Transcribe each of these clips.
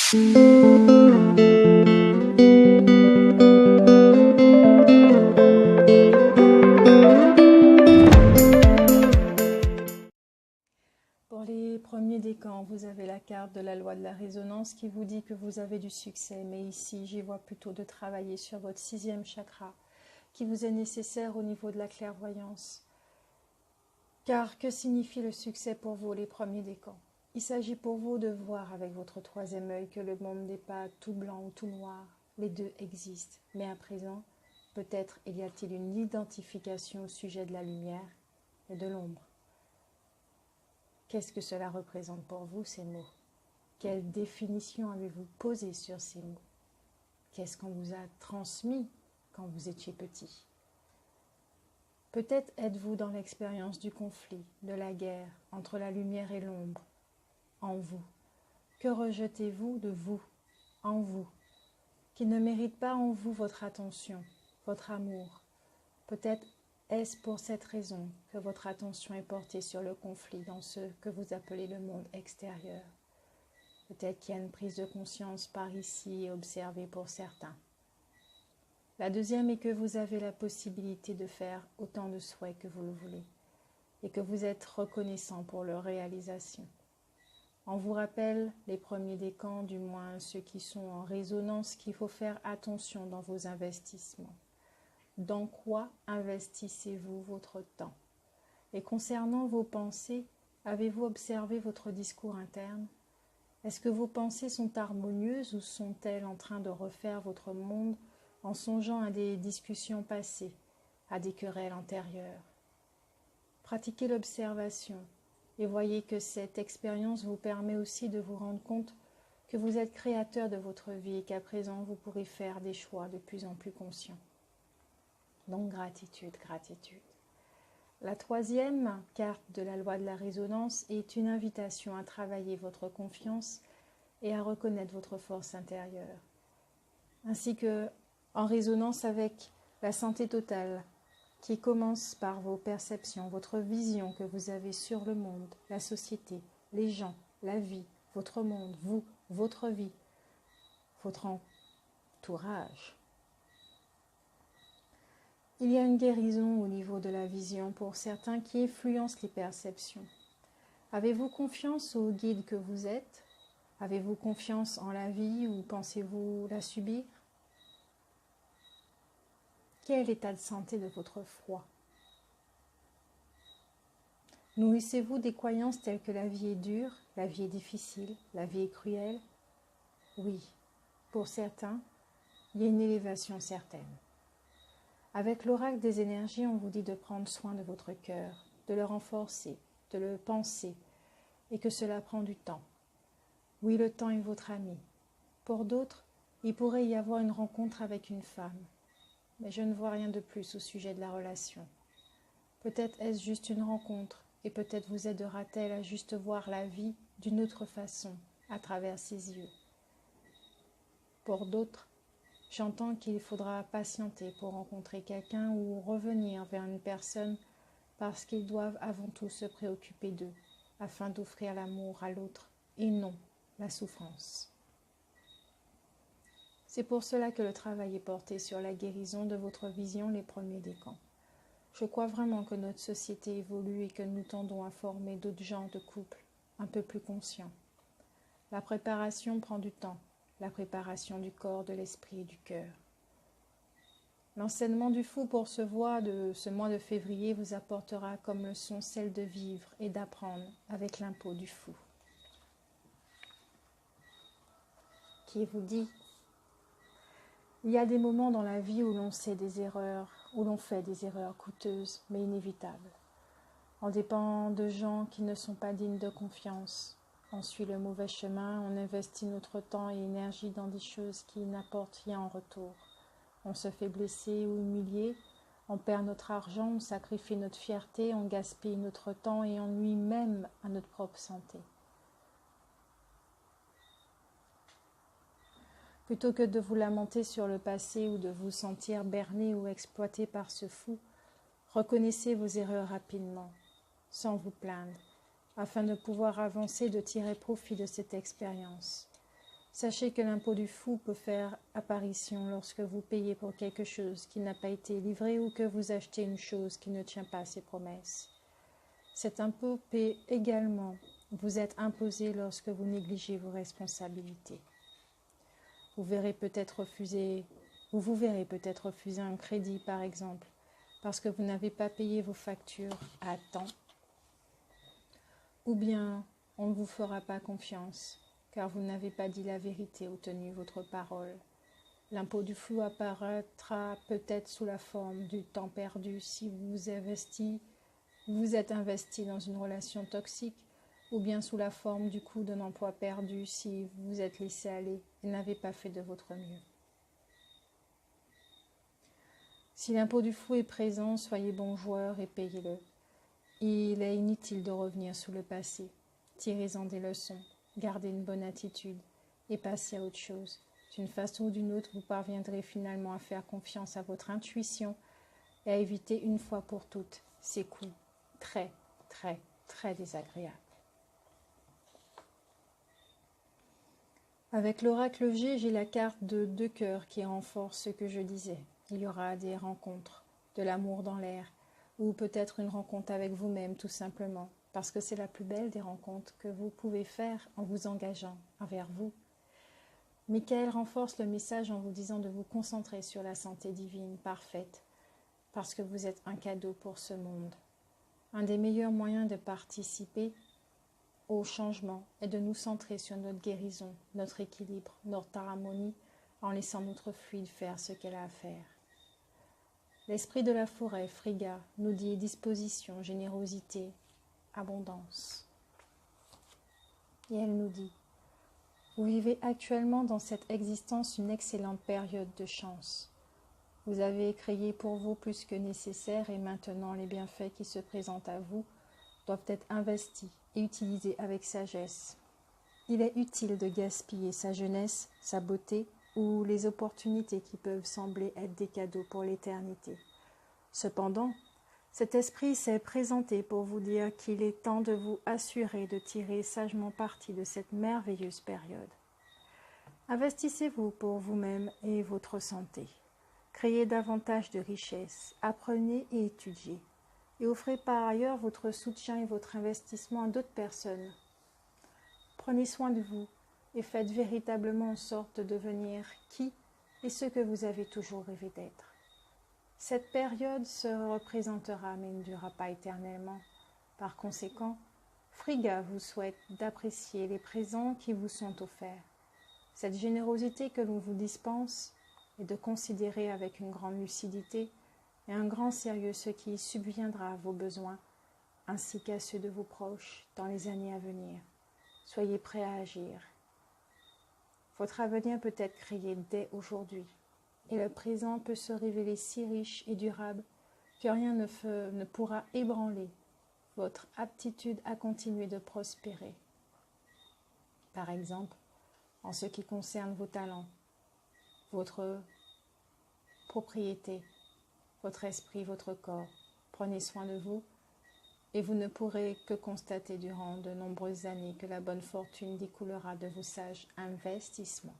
Pour les premiers décans, vous avez la carte de la loi de la résonance qui vous dit que vous avez du succès. Mais ici, j'y vois plutôt de travailler sur votre 6e chakra qui vous est nécessaire au niveau de la clairvoyance. Car que signifie le succès pour vous, les premiers décans? Il s'agit pour vous de voir avec votre 3e œil que le monde n'est pas tout blanc ou tout noir. Les deux existent. Mais à présent, peut-être y a-t-il une identification au sujet de la lumière et de l'ombre. Qu'est-ce que cela représente pour vous, ces mots? Quelle définition avez-vous posée sur ces mots? Qu'est-ce qu'on vous a transmis quand vous étiez petit? Peut-être êtes-vous dans l'expérience du conflit, de la guerre, entre la lumière et l'ombre, en vous. Que rejetez-vous de vous, en vous, qui ne mérite pas en vous votre attention, votre amour? Peut-être est-ce pour cette raison que votre attention est portée sur le conflit dans ce que vous appelez le monde extérieur. Peut-être qu'il y a une prise de conscience par ici et observée pour certains. La deuxième est que vous avez la possibilité de faire autant de souhaits que vous le voulez et que vous êtes reconnaissant pour leur réalisation. On vous rappelle, les premiers décans, du moins ceux qui sont en résonance, qu'il faut faire attention dans vos investissements. Dans quoi investissez-vous votre temps? Et concernant vos pensées, avez-vous observé votre discours interne? Est-ce que vos pensées sont harmonieuses ou sont-elles en train de refaire votre monde en songeant à des discussions passées, à des querelles antérieures? Pratiquez l'observation et voyez que cette expérience vous permet aussi de vous rendre compte que vous êtes créateur de votre vie et qu'à présent vous pourrez faire des choix de plus en plus conscients. Donc gratitude, gratitude. La 3e carte de la loi de la résonance est une invitation à travailler votre confiance et à reconnaître votre force intérieure, ainsi que en résonance avec la santé totale qui commence par vos perceptions, votre vision que vous avez sur le monde, la société, les gens, la vie, votre monde, vous, votre vie, votre entourage. Il y a une guérison au niveau de la vision pour certains qui influencent les perceptions. Avez-vous confiance au guide que vous êtes? Avez-vous confiance en la vie ou pensez-vous la subir? Quel est l'état de santé de votre foi? Nourrissez-vous des croyances telles que la vie est dure, la vie est difficile, la vie est cruelle? Oui, pour certains, il y a une élévation certaine. Avec l'oracle des énergies, on vous dit de prendre soin de votre cœur, de le renforcer, de le penser, et que cela prend du temps. Oui, le temps est votre ami. Pour d'autres, il pourrait y avoir une rencontre avec une femme, mais je ne vois rien de plus au sujet de la relation. Peut-être est-ce juste une rencontre, et peut-être vous aidera-t-elle à juste voir la vie d'une autre façon, à travers ses yeux. Pour d'autres, j'entends qu'il faudra patienter pour rencontrer quelqu'un ou revenir vers une personne parce qu'ils doivent avant tout se préoccuper d'eux, afin d'offrir l'amour à l'autre et non la souffrance. C'est pour cela que le travail est porté sur la guérison de votre vision les premiers décans. Je crois vraiment que notre société évolue et que nous tendons à former d'autres genres de couples un peu plus conscients. La préparation prend du temps, la préparation du corps, de l'esprit et du cœur. L'enseignement du fou pour ce mois de février vous apportera comme leçon celle de vivre et d'apprendre avec l'impôt du fou. Qui vous dit, il y a des moments dans la vie où l'on sait des erreurs, où l'on fait des erreurs coûteuses mais inévitables. On dépend de gens qui ne sont pas dignes de confiance. On suit le mauvais chemin, on investit notre temps et énergie dans des choses qui n'apportent rien en retour. On se fait blesser ou humilier, on perd notre argent, on sacrifie notre fierté, on gaspille notre temps et on nuit même à notre propre santé. Plutôt que de vous lamenter sur le passé ou de vous sentir berné ou exploité par ce fou, reconnaissez vos erreurs rapidement, sans vous plaindre, afin de pouvoir avancer, de tirer profit de cette expérience. Sachez que l'impôt du fou peut faire apparition lorsque vous payez pour quelque chose qui n'a pas été livré ou que vous achetez une chose qui ne tient pas à ses promesses. Cet impôt peut également vous être imposé lorsque vous négligez vos responsabilités. Vous vous verrez peut-être refuser un crédit, par exemple, parce que vous n'avez pas payé vos factures à temps, ou bien on ne vous fera pas confiance, car vous n'avez pas dit la vérité ou tenu votre parole. L'impôt du flou apparaîtra peut-être sous la forme du temps perdu si vous êtes investi dans une relation toxique, ou bien sous la forme du coût d'un emploi perdu si vous vous êtes laissé aller et n'avez pas fait de votre mieux. Si l'impôt du flou est présent, soyez bon joueur et payez-le. Il est inutile de revenir sous le passé. Tirez-en des leçons, gardez une bonne attitude et passez à autre chose. D'une façon ou d'une autre, vous parviendrez finalement à faire confiance à votre intuition et à éviter une fois pour toutes ces coups très, très, très désagréables. Avec l'oracle G, j'ai la carte de 2 cœurs qui renforce ce que je disais. Il y aura des rencontres, de l'amour dans l'air, ou peut-être une rencontre avec vous-même tout simplement, parce que c'est la plus belle des rencontres que vous pouvez faire en vous engageant envers vous. Michael renforce le message en vous disant de vous concentrer sur la santé divine parfaite, parce que vous êtes un cadeau pour ce monde. Un des meilleurs moyens de participer au changement est de nous centrer sur notre guérison, notre équilibre, notre harmonie, en laissant notre fluide faire ce qu'elle a à faire. L'esprit de la forêt, Frigga, nous dit disposition, générosité, abondance. Et elle nous dit, vous vivez actuellement dans cette existence une excellente période de chance. Vous avez créé pour vous plus que nécessaire et maintenant les bienfaits qui se présentent à vous doivent être investis et utilisés avec sagesse. Il est utile de gaspiller sa jeunesse, sa beauté ou les opportunités qui peuvent sembler être des cadeaux pour l'éternité. Cependant, cet esprit s'est présenté pour vous dire qu'il est temps de vous assurer de tirer sagement parti de cette merveilleuse période. Investissez-vous pour vous-même et votre santé. Créez davantage de richesses, apprenez et étudiez. Et offrez par ailleurs votre soutien et votre investissement à d'autres personnes. Prenez soin de vous et faites véritablement en sorte de devenir qui et ce que vous avez toujours rêvé d'être. Cette période se représentera mais ne durera pas éternellement. Par conséquent, Frigga vous souhaite d'apprécier les présents qui vous sont offerts. Cette générosité que l'on vous dispense et de considérer avec une grande lucidité et un grand sérieux ce qui subviendra à vos besoins ainsi qu'à ceux de vos proches dans les années à venir. Soyez prêts à agir. Votre avenir peut être créé dès aujourd'hui et le présent peut se révéler si riche et durable que rien ne pourra ébranler votre aptitude à continuer de prospérer. Par exemple, en ce qui concerne vos talents, votre propriété, votre esprit, votre corps. Prenez soin de vous et vous ne pourrez que constater durant de nombreuses années que la bonne fortune découlera de vos sages investissements.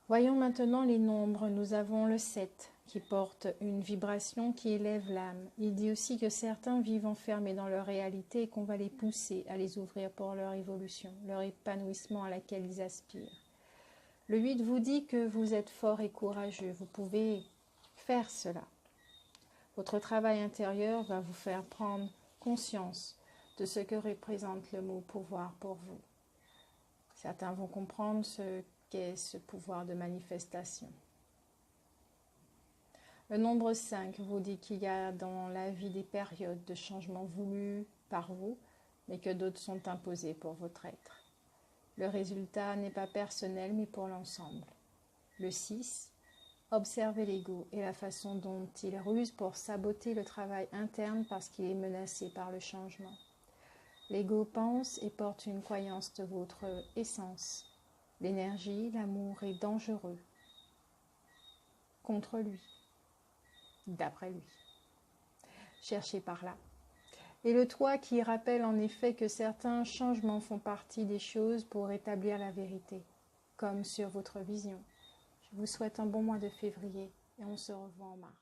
Voyons maintenant les nombres. Nous avons le 7 qui porte une vibration qui élève l'âme. Il dit aussi que certains vivent enfermés dans leur réalité et qu'on va les pousser à les ouvrir pour leur évolution, leur épanouissement à laquelle ils aspirent. Le 8 vous dit que vous êtes fort et courageux. Vous pouvez faire cela. Votre travail intérieur va vous faire prendre conscience de ce que représente le mot pouvoir pour vous. Certains vont comprendre ce qu'est ce pouvoir de manifestation. Le nombre 5 vous dit qu'il y a dans la vie des périodes de changement voulus par vous, mais que d'autres sont imposés pour votre être. Le résultat n'est pas personnel, mais pour l'ensemble. Le 6, observez l'ego et la façon dont il ruse pour saboter le travail interne parce qu'il est menacé par le changement. L'ego pense et porte une croyance de votre essence. L'énergie, l'amour est dangereux contre lui, d'après lui. Cherchez par là. Et le toi qui rappelle en effet que certains changements font partie des choses pour rétablir la vérité, comme sur votre vision. Je vous souhaite un bon mois de février et on se revoit en mars.